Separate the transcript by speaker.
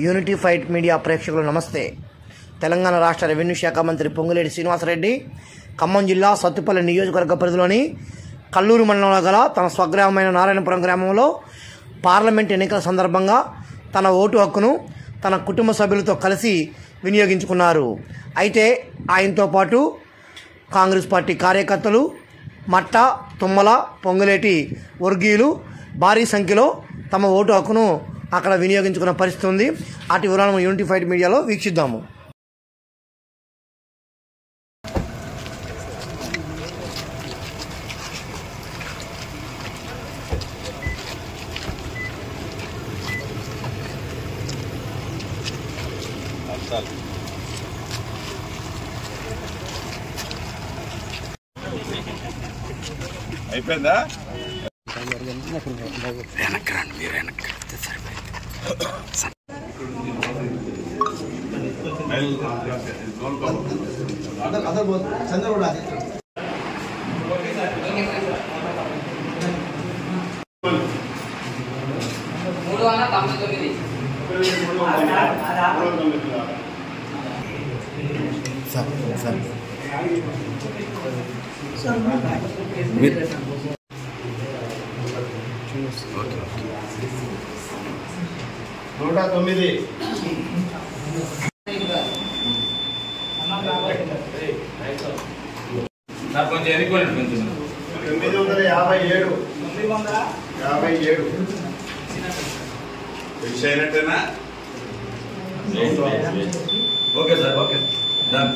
Speaker 1: Unity fight media ప్రేక్షకులు నమస్తే. తెలంగాణ రాష్ట్ర రెవెన్యూ శాఖ మంత్రి పొంగులేటి శ్రీనివాసరెడ్డి ఖమ్మం జిల్లా సత్తుపల్లి నియోజకవర్గ పరిధిలోని కల్లూరు మండలంలో గల తన స్వగ్రామమైన నారాయణపురం గ్రామంలో పార్లమెంట్ ఎన్నికల సందర్భంగా తన ఓటు హక్కును తన కుటుంబ సభ్యులతో కలిసి వినియోగించుకున్నారు. అయితే ఆయనతో పాటు కాంగ్రెస్ పార్టీ కార్యకర్తలు, మట్ట, తుమ్మల, పొంగులేటి వర్గీయులు భారీ సంఖ్యలో తమ ఓటు హక్కును అక్కడ వినియోగించుకున్న పరిస్థితి ఉంది. అటు వివరాలను యూనిటీ ఫైట్ మీడియాలో వీక్షిద్దాము.
Speaker 2: అయిపోయిందా?
Speaker 3: వెనక్కి మీరు వెనక్కి
Speaker 2: నూట 9
Speaker 4: కొంచెం ఎన్నుకోండి. కొంచెం
Speaker 2: 957 ఫిక్స్ అయినట్టేనా?
Speaker 4: Okay sir, okay done.